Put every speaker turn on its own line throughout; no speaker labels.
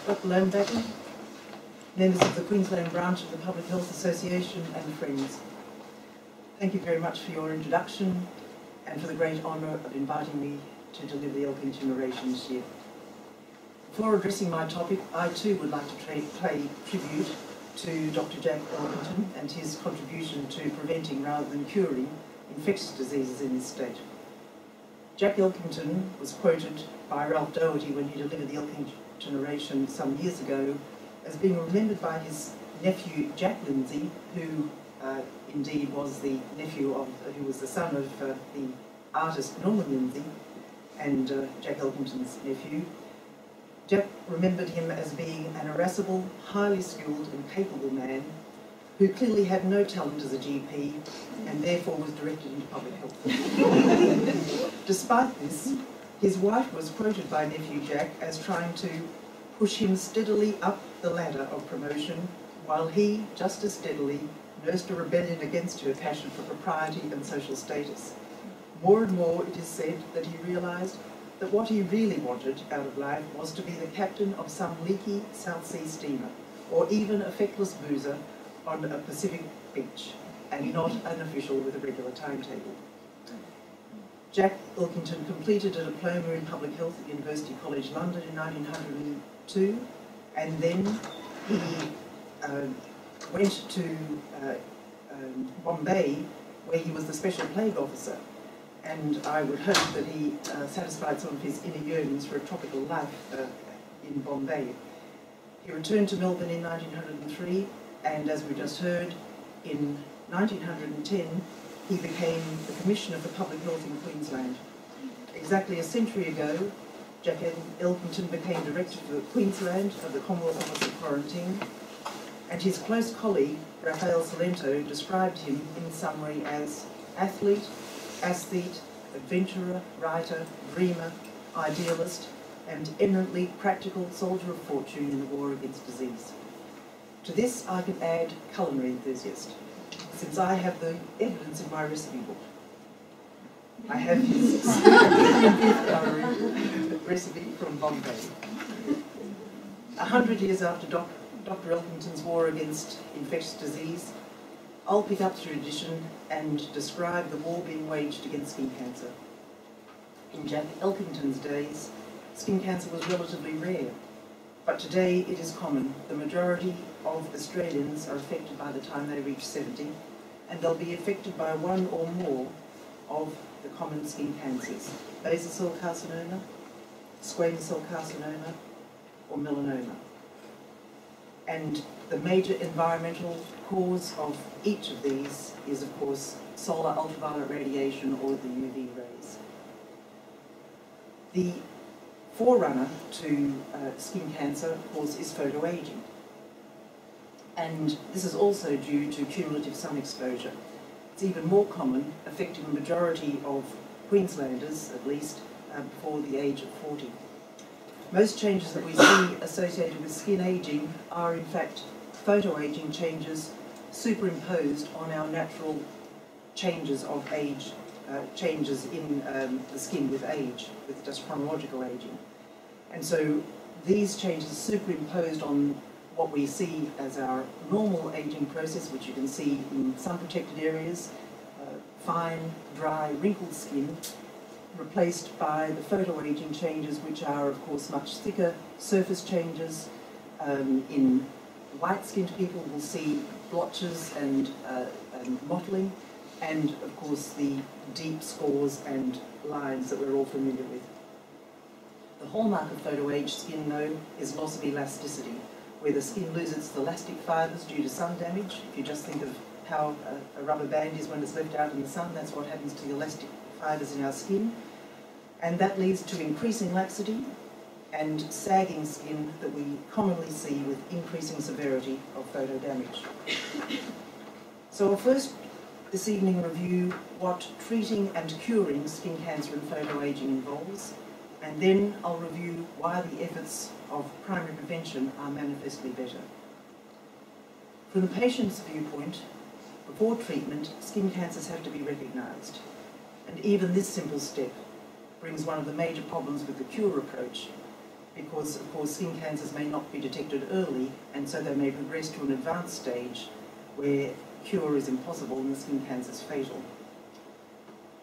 Dr. Lombard, members of the Queensland branch of the Public Health Association and friends. Thank you very much for your introduction and for the great honour of inviting me to deliver the Elkington Oration this year. Before addressing my topic, I too would like to pay tribute to Dr. Jack Elkington and his contribution to preventing rather than curing infectious diseases in this state. Jack Elkington was quoted by Ralph Doherty when he delivered the Elkington Oration some years ago as being remembered by his nephew Jack Lindsay, who indeed was the nephew of, who was the son of the artist Norman Lindsay and Jack Elkington's nephew. Jack remembered him as being an irascible, highly skilled and capable man who clearly had no talent as a GP and therefore was directed into public health. Despite this, his wife was quoted by nephew Jack as trying to push him steadily up the ladder of promotion, while he, just as steadily, nursed a rebellion against her passion for propriety and social status. More and more, it is said that he realised that what he really wanted out of life was to be the captain of some leaky South Sea steamer, or even a feckless boozer on a Pacific beach, and not an official with a regular timetable. Jack Elkington completed a diploma in public health at University College London in 1902, and then he went to Bombay, where he was the special plague officer. And I would hope that he satisfied some of his inner yearnings for a tropical life in Bombay. He returned to Melbourne in 1903, and as we just heard, in 1910 he became the Commissioner for Public Health in Queensland. Exactly a century ago, Jack Elkington became Director for Queensland of the Commonwealth Office of Quarantine, and his close colleague, Rafael Salento, described him in summary as athlete, aesthete, adventurer, writer, dreamer, idealist, and eminently practical soldier of fortune in the war against disease. To this I can add culinary enthusiast, since I have the evidence in my recipe book. I have his beef curry recipe from Bombay. 100 years after Dr. Elkington's war against infectious disease, I'll pick up tradition and describe the war being waged against skin cancer. In Jack Elkington's days, skin cancer was relatively rare, but today it is common. The majority of Australians are affected by the time they reach 70, and they'll be affected by one or more of the common skin cancers: basal cell carcinoma, squamous cell carcinoma, or melanoma. And the major environmental cause of each of these is, of course, solar ultraviolet radiation or the UV rays. The forerunner to skin cancer, of course, is photoaging. And this is also due to cumulative sun exposure. It's even more common, affecting the majority of Queenslanders, at least, before the age of 40. Most changes that we see associated with skin ageing are, in fact, photoaging changes superimposed on our natural changes of age, changes in the skin with age, with just chronological aging. And so these changes superimposed on what we see as our normal aging process, which you can see in sun protected areas, fine, dry, wrinkled skin, replaced by the photoaging changes, which are, of course, much thicker surface changes. In white-skinned people, we'll see blotches and mottling, and, of course, the deep scores and lines that we're all familiar with. The hallmark of photoaged skin, though, is loss of elasticity, where the skin loses its elastic fibres due to sun damage. If you just think of how a rubber band is when it's left out in the sun, that's what happens to the elastic fibres in our skin. And that leads to increasing laxity and sagging skin that we commonly see with increasing severity of photo damage. So I'll first this evening review what treating and curing skin cancer and photoaging involves, and then I'll review why the efforts of primary prevention are manifestly better. From the patient's viewpoint, before treatment, skin cancers have to be recognised, and even this simple step brings one of the major problems with the cure approach, because, of course, skin cancers may not be detected early, and so they may progress to an advanced stage where cure is impossible and the skin cancer is fatal.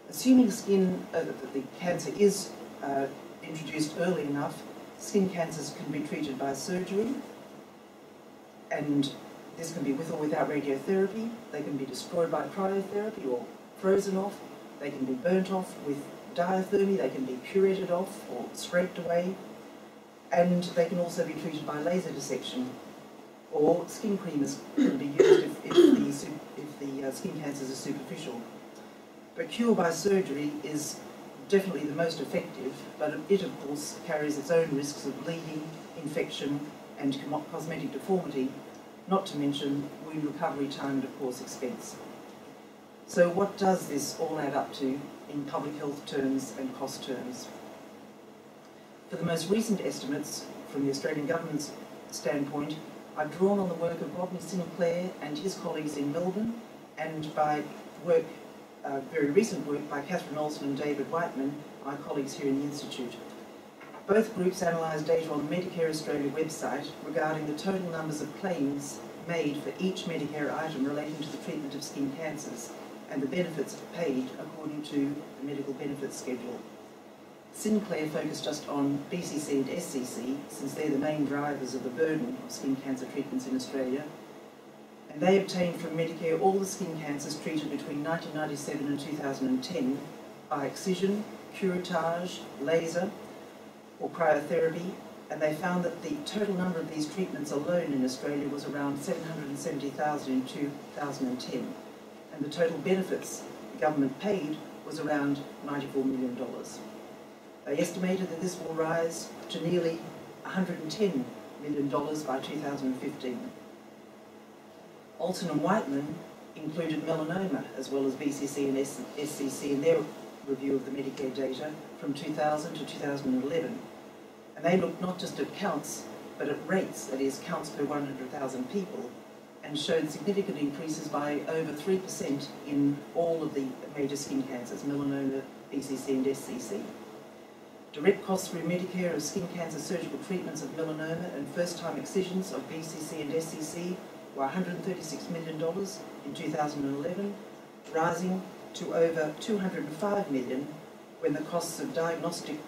Assuming that the cancer is introduced early enough, skin cancers can be treated by surgery, and this can be with or without radiotherapy. They can be destroyed by cryotherapy or frozen off. They can be burnt off with diathermy. They can be curated off or scraped away. And they can also be treated by laser dissection, or skin creamers can be used if the skin cancers are superficial. But cure by surgery is definitely the most effective, but it of course carries its own risks of bleeding, infection and cosmetic deformity, not to mention wound recovery time and of course expense. So what does this all add up to in public health terms and cost terms? For the most recent estimates from the Australian Government's standpoint, I've drawn on the work of Rodney Sinclair and his colleagues in Melbourne, and by very recent work by Catherine Olsen and David Whiteman, my colleagues here in the Institute. Both groups analysed data on the Medicare Australia website regarding the total numbers of claims made for each Medicare item relating to the treatment of skin cancers and the benefits paid according to the Medical Benefits Schedule. Sinclair focused just on BCC and SCC, since they're the main drivers of the burden of skin cancer treatments in Australia, and they obtained from Medicare all the skin cancers treated between 1997 and 2010 by excision, curettage, laser or cryotherapy, and they found that the total number of these treatments alone in Australia was around 770,000 in 2010, and the total benefits the government paid was around $94 million. They estimated that this will rise to nearly $110 million by 2015. Olsen and Whiteman included melanoma as well as BCC and SCC in their review of the Medicare data from 2000 to 2011. And they looked not just at counts, but at rates, that is, counts per 100,000 people, and showed significant increases by over 3% in all of the major skin cancers, melanoma, BCC and SCC. Direct costs through Medicare of skin cancer surgical treatments of melanoma and first-time excisions of BCC and SCC were $136 million in 2011, rising to over $205 million when the costs of diagnostic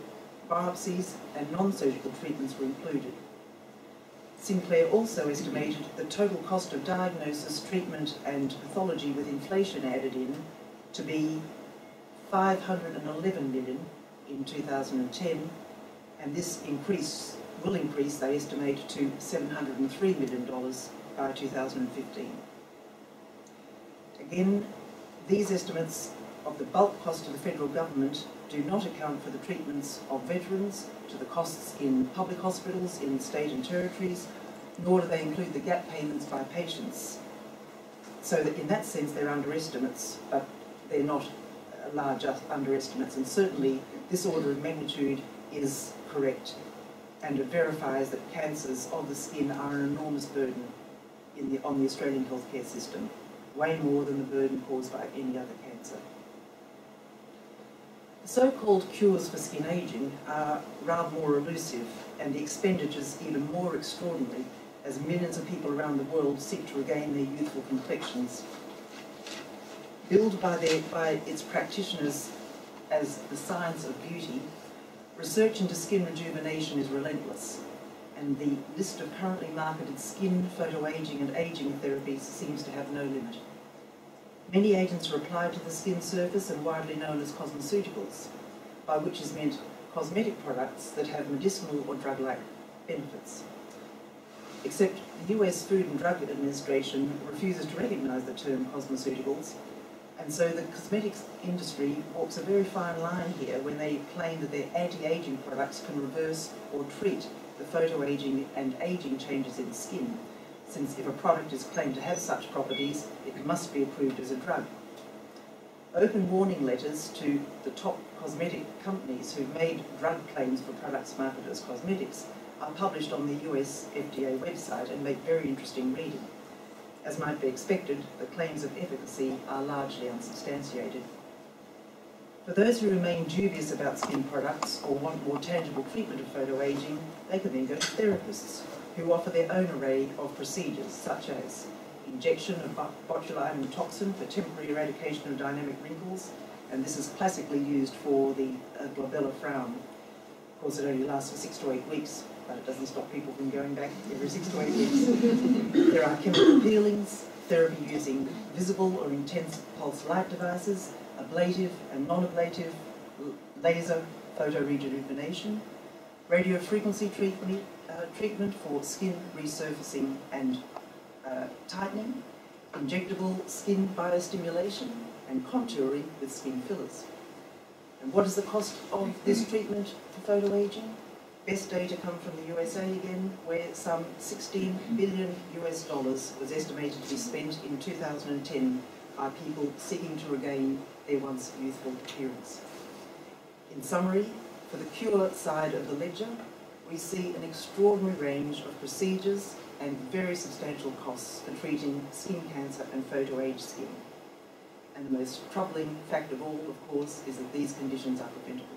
biopsies and non-surgical treatments were included. Sinclair also estimated the total cost of diagnosis, treatment and pathology with inflation added in to be $511 million in 2010, and this will increase, they estimate, to $703 million by 2015. Again, these estimates of the bulk cost to the federal government do not account for the treatments of veterans, to the costs in public hospitals in state and territories, nor do they include the gap payments by patients. So that in that sense they're underestimates, but they're not large underestimates, and certainly this order of magnitude is correct, and it verifies that cancers of the skin are an enormous burden on the Australian healthcare system, way more than the burden caused by any other cancer. The so-called cures for skin ageing are rather more elusive, and the expenditures even more extraordinary, as millions of people around the world seek to regain their youthful complexions. Billed by its practitioners as the science of beauty, research into skin rejuvenation is relentless, and the list of currently marketed skin, photoaging and aging therapies seems to have no limit. Many agents are applied to the skin surface and widely known as cosmeceuticals, by which is meant cosmetic products that have medicinal or drug-like benefits. Except the US Food and Drug Administration refuses to recognise the term cosmeceuticals, and so the cosmetics industry walks a very fine line here when they claim that their anti-aging products can reverse or treat the photoaging and aging changes in skin, since if a product is claimed to have such properties, it must be approved as a drug. Open warning letters to the top cosmetic companies who've made drug claims for products marketed as cosmetics are published on the US FDA website and make very interesting reading. As might be expected, the claims of efficacy are largely unsubstantiated. For those who remain dubious about skin products or want more tangible treatment of photoaging, they can then go to therapists who offer their own array of procedures, such as injection of botulinum toxin for temporary eradication of dynamic wrinkles, and this is classically used for the glabella frown. Of course, it only lasts for 6 to 8 weeks, but it doesn't stop people from going back every 6 to 8 weeks. There are chemical peelings, therapy using visible or intense pulse light devices, ablative and non-ablative laser photorejuvenation, radiofrequency treatment for skin resurfacing and tightening, injectable skin biostimulation, and contouring with skin fillers. And what is the cost of this treatment for photoaging? Best data come from the USA again, where some $16 billion was estimated to be spent in 2010 by people seeking to regain their once youthful appearance. In summary, for the cure side of the ledger, we see an extraordinary range of procedures and very substantial costs for treating skin cancer and photoage skin. And the most troubling fact of all, of course, is that these conditions are preventable.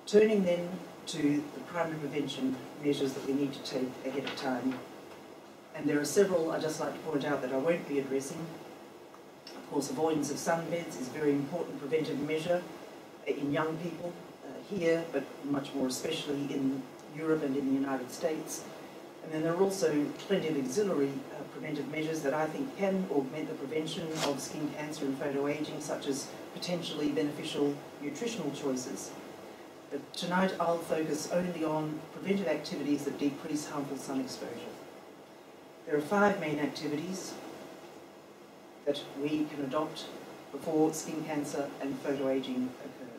Turning then to the primary prevention measures that we need to take ahead of time. And there are several I'd just like to point out that I won't be addressing. Of course, avoidance of sunbeds is a very important preventive measure in young people here, but much more especially in Europe and in the United States. And then there are also plenty of auxiliary preventive measures that I think can augment the prevention of skin cancer and photoaging, such as potentially beneficial nutritional choices. But tonight I'll focus only on preventive activities that decrease harmful sun exposure. There are 5 main activities that we can adopt before skin cancer and photoaging occur.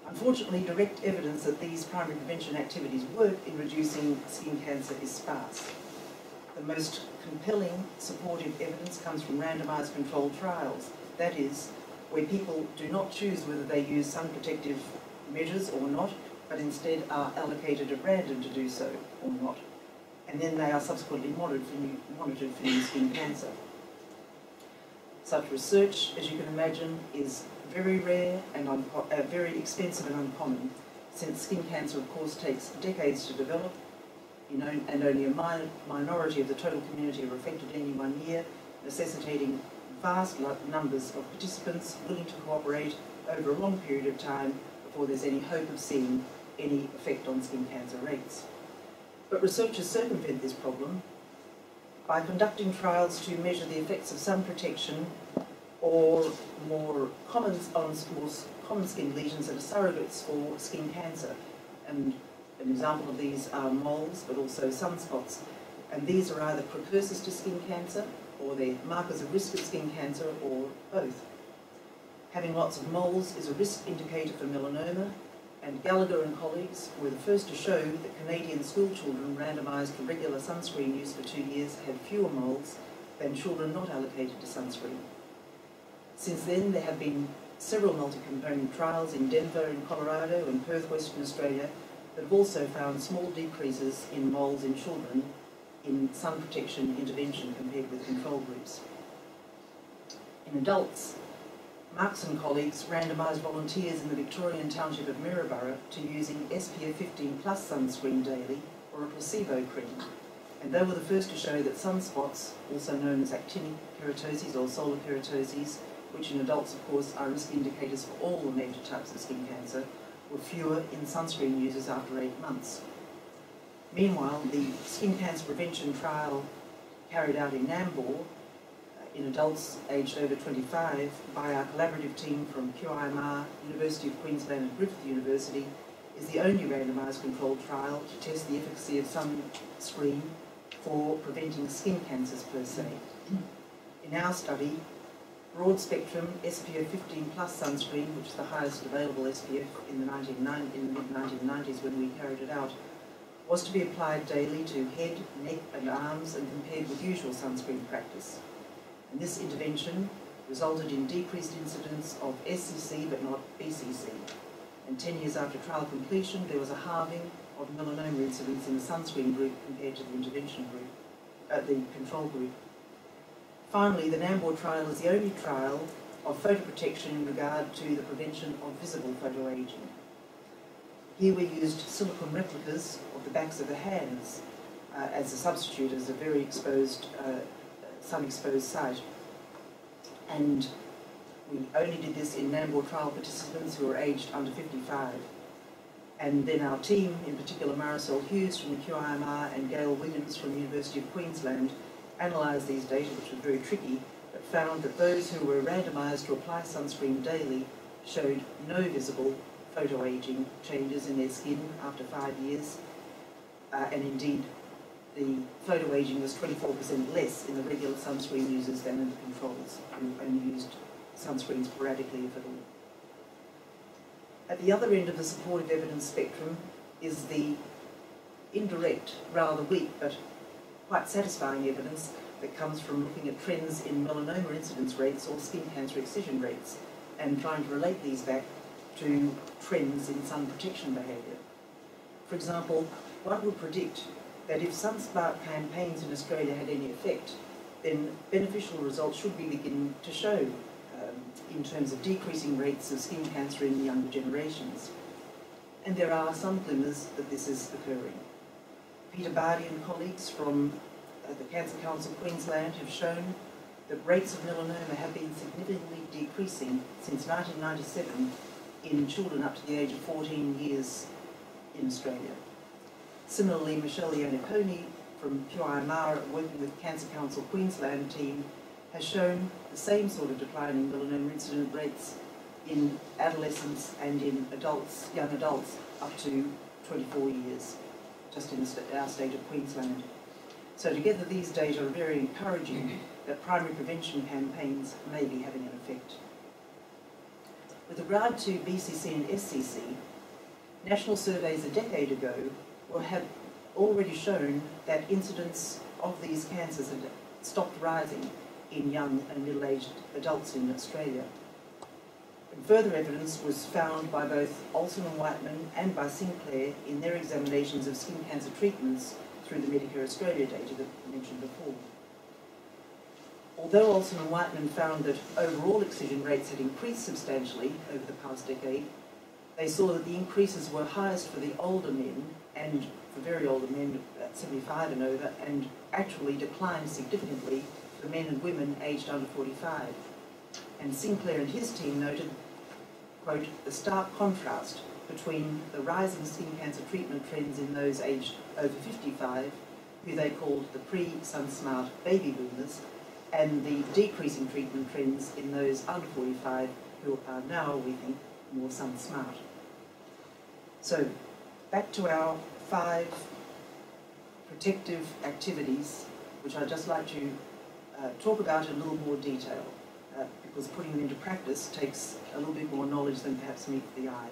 Unfortunately, direct evidence that these primary prevention activities work in reducing skin cancer is sparse. The most compelling supportive evidence comes from randomised controlled trials, that is, where people do not choose whether they use sun protective measures or not, but instead are allocated at random to do so or not. And then they are subsequently monitored for new skin cancer. Such research, as you can imagine, is very rare and very expensive and uncommon, since skin cancer, of course, takes decades to develop, and only a minority of the total community are affected any one year, necessitating vast numbers of participants willing to cooperate over a long period of time before there's any hope of seeing any effect on skin cancer rates. But researchers circumvent this problem by conducting trials to measure the effects of sun protection or more common skin lesions that are surrogates for skin cancer. And an example of these are moles, but also sunspots. And these are either precursors to skin cancer, or they're markers of risk of skin cancer, or both. Having lots of moles is a risk indicator for melanoma, and Gallagher and colleagues were the first to show that Canadian school children randomised to regular sunscreen use for 2 years had fewer moles than children not allocated to sunscreen. Since then, there have been several multi-component trials in Denver in Colorado and Perth, Western Australia, that have also found small decreases in moles in children in sun protection intervention compared with control groups. In adults, Marks and colleagues randomised volunteers in the Victorian township of Maryborough to using SPF 15+ sunscreen daily or a placebo cream, and they were the first to show that sunspots, also known as actinic keratoses or solar keratoses, which in adults of course are risk indicators for all the major types of skin cancer, were fewer in sunscreen users after 8 months. Meanwhile, the skin cancer prevention trial carried out in Nambour in adults aged over 25 by our collaborative team from QIMR, University of Queensland and Griffith University, is the only randomised controlled trial to test the efficacy of sunscreen for preventing skin cancers per se. In our study, broad-spectrum SPF 15+ sunscreen, which is the highest available SPF in the mid-1990s when we carried it out, was to be applied daily to head, neck and arms and compared with usual sunscreen practice. And this intervention resulted in decreased incidence of SCC but not BCC. And 10 years after trial completion, there was a halving of melanoma incidence in the sunscreen group compared to the intervention group, the control group. Finally, the Nambour trial is the only trial of photoprotection in regard to the prevention of visible photoaging. Here we used silicone replicas of the backs of the hands as a substitute, as a very exposed, sun-exposed site. And we only did this in NAMBOR trial participants who were aged under 55. And then our team, in particular Marisol Hughes from the QIMR and Gail Williams from the University of Queensland, analysed these data, which was very tricky, but found that those who were randomised to apply sunscreen daily showed no visible photoaging changes in their skin after 5 years, and indeed the photoaging was 24% less in the regular sunscreen users than in the controls, who only used sunscreen sporadically, if at all. At the other end of the supportive evidence spectrum is the indirect, rather weak, but quite satisfying evidence that comes from looking at trends in melanoma incidence rates or skin cancer excision rates and trying to relate these back to trends in sun protection behaviour. For example, one would predict that if sun-smart campaigns in Australia had any effect, then beneficial results should be beginning to show in terms of decreasing rates of skin cancer in the younger generations. And there are some glimmers that this is occurring. Peter Bardi and colleagues from the Cancer Council Queensland have shown that rates of melanoma have been significantly decreasing since 1997 in children up to the age of 14 years in Australia. Similarly, Michelle Iannacone from QIMR, working with Cancer Council Queensland team, has shown the same sort of declining melanoma incident rates in adolescents and in adults, young adults, up to 24 years, just in our state of Queensland. So together these data are very encouraging that primary prevention campaigns may be having an effect. With regard to BCC and SCC, national surveys a decade ago had already shown that incidence of these cancers had stopped rising in young and middle-aged adults in Australia. And further evidence was found by both Olsen and Whiteman and by Sinclair in their examinations of skin cancer treatments through the Medicare Australia data that I mentioned before. Although Olsen and Whiteman found that overall excision rates had increased substantially over the past decade, they saw that the increases were highest for the older men, and for very older men at 75 and over, and actually declined significantly for men and women aged under 45. And Sinclair and his team noted, quote, the stark contrast between the rising skin cancer treatment trends in those aged over 55, who they called the pre-sun-smart baby boomers, and the decreasing treatment trends in those under 45, who are now, we think, more sun-smart. So, back to our 5 protective activities, which I'd just like to talk about in a little more detail, because putting them into practice takes a little bit more knowledge than perhaps meets the eye.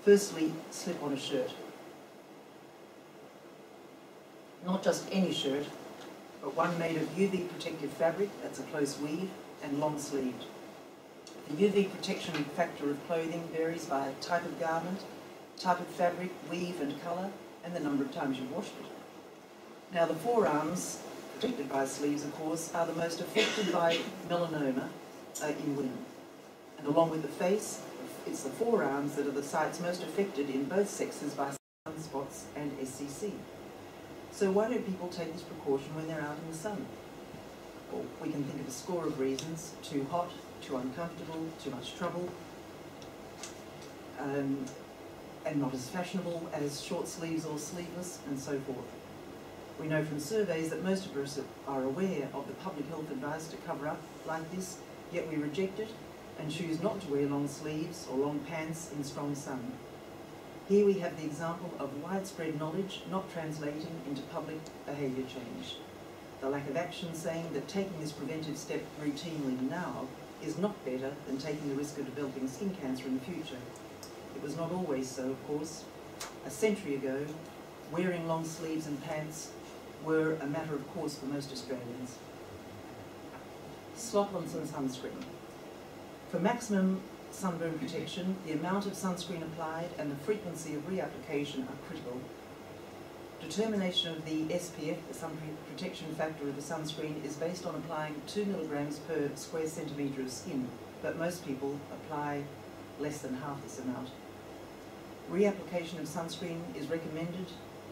Firstly, slip on a shirt. Not just any shirt, but one made of UV protective fabric, that's a close weave, and long sleeved. The UV protection factor of clothing varies by type of garment, type of fabric, weave and colour, and the number of times you've washed it. Now the forearms, protected by sleeves of course, are the most affected by melanoma in women. And along with the face, it's the forearms that are the sites most affected in both sexes by sunspots and SCC. So why don't people take this precaution when they're out in the sun? Well, we can think of a score of reasons: too hot, too uncomfortable, too much trouble, and not as fashionable as short sleeves or sleeveless, and so forth. We know from surveys that most of us are aware of the public health advice to cover up like this, yet we reject it and choose not to wear long sleeves or long pants in strong sun. Here we have the example of widespread knowledge not translating into public behaviour change. The lack of action saying that taking this preventive step routinely now is not better than taking the risk of developing skin cancer in the future. It was not always so, of course. A century ago, wearing long sleeves and pants were a matter of course for most Australians. Slop on some sunscreen. For maximum sunburn protection, the amount of sunscreen applied and the frequency of reapplication are critical. Determination of the SPF, the sun protection factor of the sunscreen, is based on applying 2 milligrams per square centimetre of skin, but most people apply less than half this amount. Reapplication of sunscreen is recommended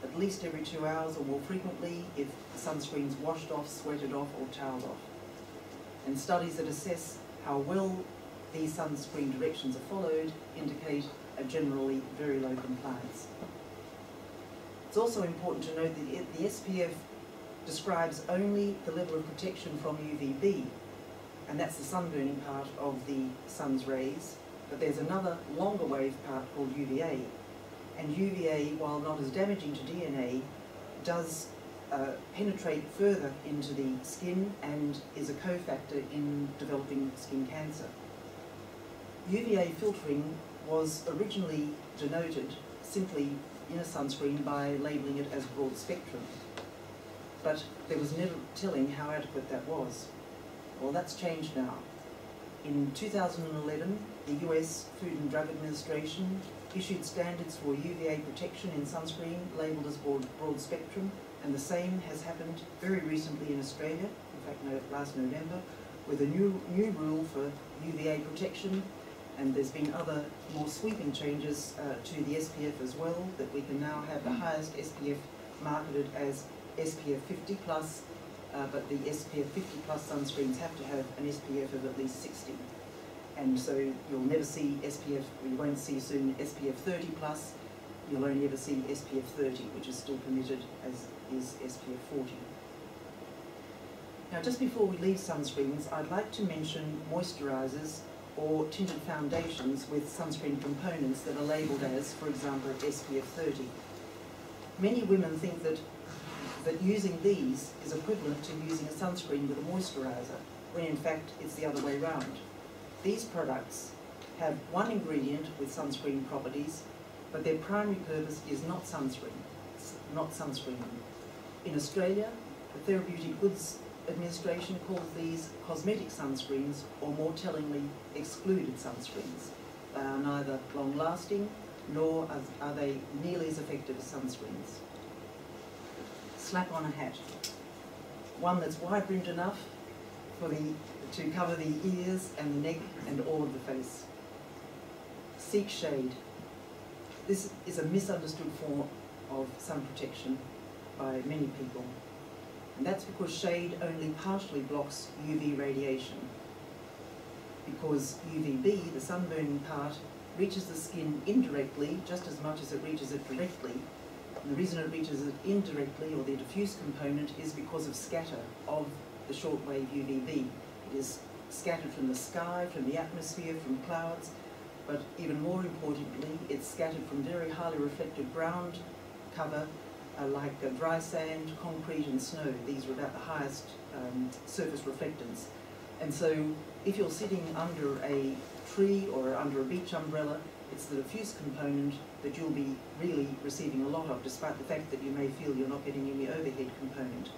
at least every 2 hours or more frequently if the sunscreen's washed off, sweated off or toweled off. And studies that assess how well these sunscreen directions are followed indicate a generally very low compliance. It's also important to note that the SPF describes only the level of protection from UVB, and that's the sunburning part of the sun's rays, but there's another longer wave part called UVA. And UVA, while not as damaging to DNA, does penetrate further into the skin and is a cofactor in developing skin cancer. UVA filtering was originally denoted simply in a sunscreen by labelling it as broad spectrum, but there was never telling how adequate that was. Well, that's changed now. In 2011, the US Food and Drug Administration issued standards for UVA protection in sunscreen labelled as broad spectrum, and the same has happened very recently in Australia, in fact last November, with a new rule for UVA protection. And there's been other more sweeping changes to the SPF as well, that we can now have the highest SPF marketed as SPF 50+, but the SPF 50+ sunscreens have to have an SPF of at least 60. And so you'll never see SPF, you won't see soon SPF 30+, you'll only ever see SPF 30, which is still permitted as is SPF 40. Now just before we leave sunscreens, I'd like to mention moisturisers or tinted foundations with sunscreen components that are labelled as, for example, SPF 30. Many women think that using these is equivalent to using a sunscreen with a moisturiser, when in fact it's the other way round. These products have one ingredient with sunscreen properties, but their primary purpose is not sunscreen. In Australia, the Therapeutic Goods Administration calls these cosmetic sunscreens, or more tellingly, excluded sunscreens. They are neither long-lasting, nor are they nearly as effective as sunscreens. Slap on a hat. One that's wide-brimmed enough to cover the ears and the neck and all of the face. Seek shade. This is a misunderstood form of sun protection by many people. And that's because shade only partially blocks UV radiation. Because UVB, the sunburning part, reaches the skin indirectly just as much as it reaches it directly. And the reason it reaches it indirectly, or the diffuse component, is because of scatter of the shortwave UVB. It is scattered from the sky, from the atmosphere, from clouds, but even more importantly, it's scattered from very highly reflective ground cover, like dry sand, concrete and snow. These are about the highest surface reflectance. And so if you're sitting under a tree or under a beach umbrella, it's the diffuse component that you'll be really receiving a lot of, despite the fact that you may feel you're not getting any overhead component.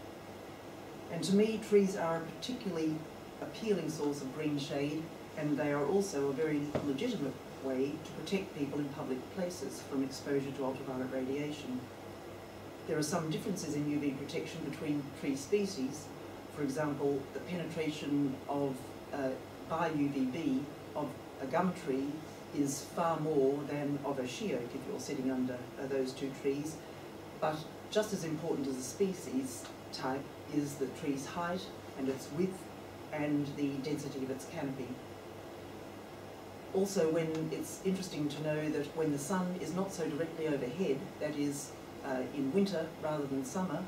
And to me, trees are a particularly appealing source of green shade, and they are also a very legitimate way to protect people in public places from exposure to ultraviolet radiation. There are some differences in UV protection between tree species. For example, the penetration of by UVB of a gum tree is far more than of a she oak if you're sitting under those two trees. But just as important as the species type is the tree's height and its width and the density of its canopy. Also, it's interesting to know that when the sun is not so directly overhead, that is in winter rather than summer,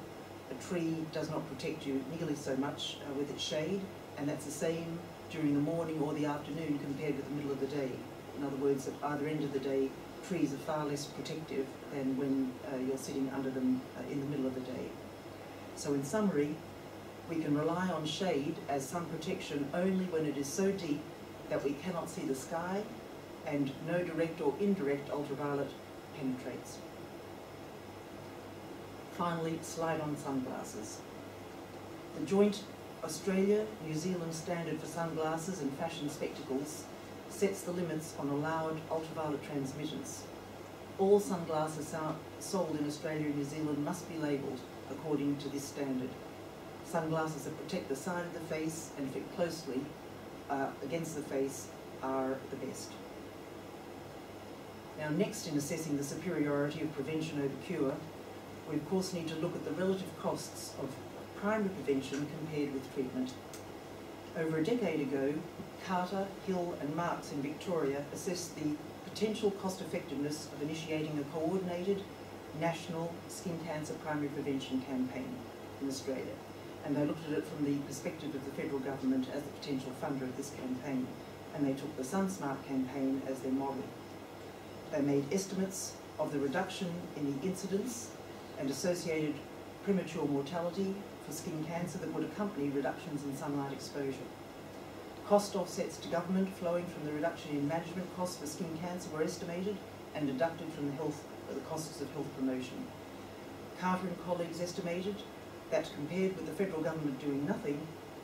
a tree does not protect you nearly so much with its shade, and that's the same during the morning or the afternoon compared with the middle of the day. In other words, at either end of the day, trees are far less protective than when you're sitting under them in the middle of the day. So in summary, we can rely on shade as sun protection only when it is so deep that we cannot see the sky and no direct or indirect ultraviolet penetrates. Finally, slide-on sunglasses. The joint Australia-New Zealand standard for sunglasses and fashion spectacles sets the limits on allowed ultraviolet transmittance. all sunglasses sold in Australia and New Zealand must be labelled according to this standard. Sunglasses that protect the side of the face and fit closely against the face are the best. Now, next, in assessing the superiority of prevention over cure, we of course need to look at the relative costs of primary prevention compared with treatment. Over a decade ago, Carter, Hill and Marks in Victoria assessed the potential cost-effectiveness of initiating a coordinated national skin cancer primary prevention campaign in Australia. And they looked at it from the perspective of the federal government as the potential funder of this campaign. And they took the SunSmart campaign as their model. They made estimates of the reduction in the incidence and associated premature mortality for skin cancer that would accompany reductions in sunlight exposure. Cost offsets to government flowing from the reduction in management costs for skin cancer were estimated and deducted from the costs of health promotion. Carter and colleagues estimated that, compared with the federal government doing nothing,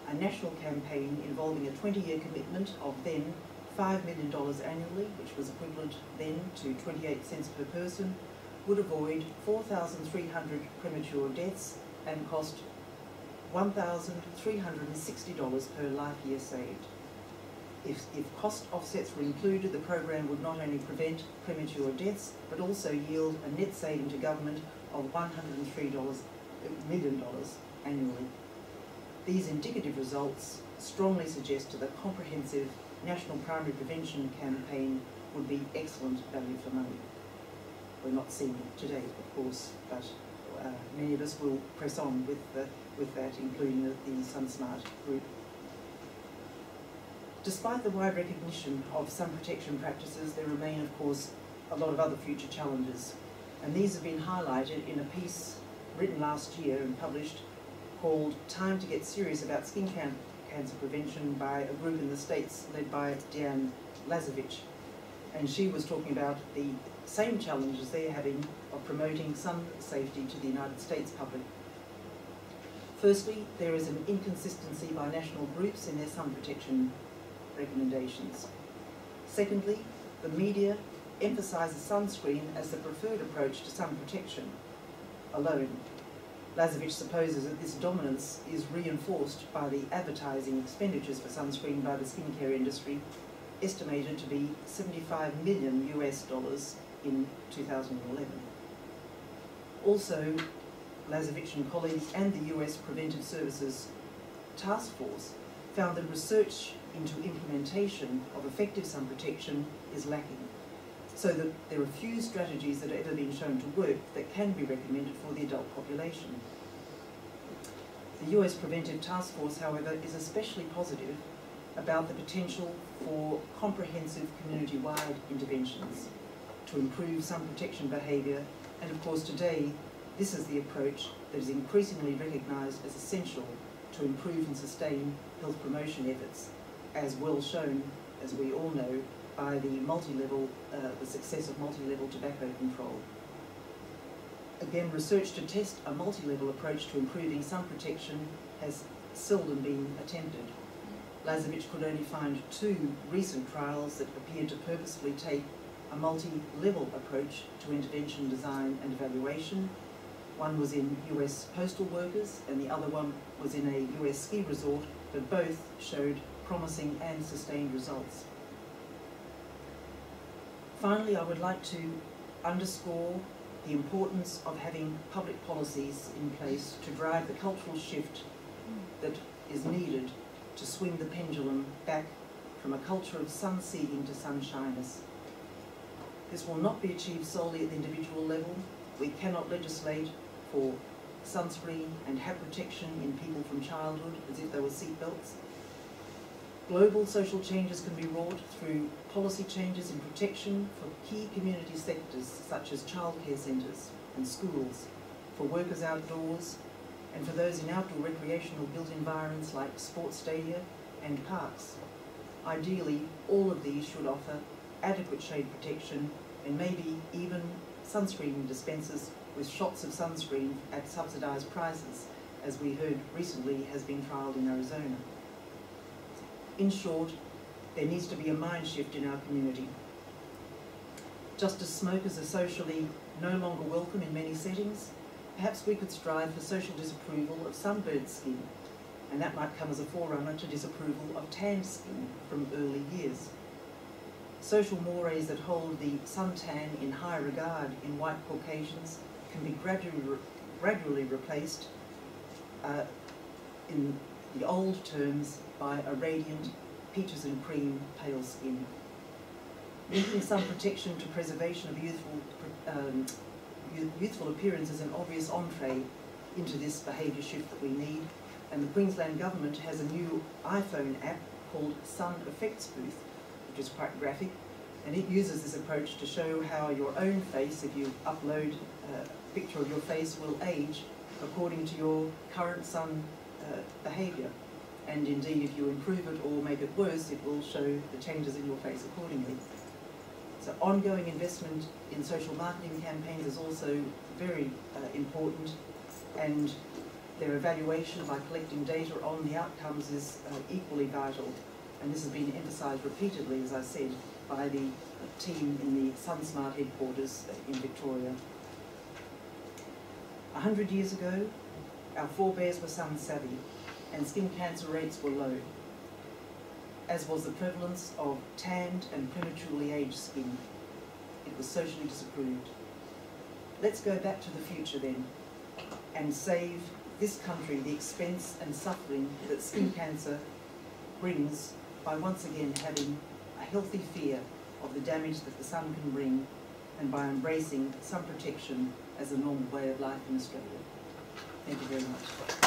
a national campaign involving a 20-year commitment of then $5 million annually, which was equivalent then to 28 cents per person, would avoid 4,300 premature deaths and cost $1,360 per life year saved. If cost offsets were included, the program would not only prevent premature deaths, but also yield a net saving to government of $103 million annually. These indicative results strongly suggest that a comprehensive national primary prevention campaign would be excellent value for money. We're not seeing it today, of course, but many of us will press on with that, including the SunSmart group. Despite the wide recognition of sun protection practices, there remain, of course, a lot of other future challenges. And these have been highlighted in a piece written last year and published called "Time to Get Serious About Skin Cancer Prevention" by a group in the States led by Deanne Lazovich. And she was talking about the same challenges they're having of promoting sun safety to the United States public. Firstly, there is an inconsistency by national groups in their sun protection recommendations. Secondly, the media emphasises sunscreen as the preferred approach to sun protection alone. Lazovich supposes that this dominance is reinforced by the advertising expenditures for sunscreen by the skincare industry, estimated to be $75 million in 2011. Also, Lazovich and colleagues and the US Preventive Services Task Force found that research into implementation of effective sun protection is lacking, so that there are few strategies that have ever been shown to work that can be recommended for the adult population. The US Preventive Task Force, however, is especially positive about the potential for comprehensive community-wide interventions to improve sun protection behaviour, and of course today this is the approach that is increasingly recognised as essential to improve and sustain health promotion efforts, as well shown, as we all know, by the success of multi-level tobacco control. Again, research to test a multi-level approach to improving sun protection has seldom been attempted. Lazovich could only find 2 recent trials that appeared to purposefully take a multi-level approach to intervention design and evaluation. One was in US postal workers and the other one was in a US ski resort, but both showed promising and sustained results. Finally, I would like to underscore the importance of having public policies in place to drive the cultural shift that is needed to swing the pendulum back from a culture of sun-seeking to sunshyness. This will not be achieved solely at the individual level. We cannot legislate for sunscreen and hat protection in people from childhood as if they were seatbelts. Global social changes can be wrought through policy changes in protection for key community sectors such as childcare centres and schools, for workers outdoors, and for those in outdoor recreational built environments like sports stadia and parks. Ideally, all of these should offer adequate shade protection and maybe even sunscreen dispensers with shots of sunscreen at subsidised prices, as we heard recently has been trialled in Arizona. In short, there needs to be a mind shift in our community. Just as smokers are socially no longer welcome in many settings, perhaps we could strive for social disapproval of sunburnt skin, and that might come as a forerunner to disapproval of tanned skin from early years. Social mores that hold the suntan in high regard in white Caucasians can be gradually replaced in the old terms by a radiant peaches and cream pale skin. Linking sun protection to preservation of youthful appearance is an obvious entree into this behaviour shift that we need, and the Queensland Government has a new iPhone app called Sun Effects Booth, which is quite graphic, and it uses this approach to show how your own face, if you upload a picture of your face, will age according to your current sun behaviour. And indeed, if you improve it or make it worse, it will show the changes in your face accordingly. So ongoing investment in social marketing campaigns is also very important, and their evaluation by collecting data on the outcomes is equally vital. And this has been emphasised repeatedly, as I said, by the team in the SunSmart headquarters in Victoria. 100 years ago, our forebears were sun-savvy, and skin cancer rates were low, as was the prevalence of tanned and prematurely aged skin. It was socially disapproved. Let's go back to the future then, and save this country the expense and suffering that skin cancer brings by once again having a healthy fear of the damage that the sun can bring, and by embracing sun protection as a normal way of life in Australia. Thank you very much.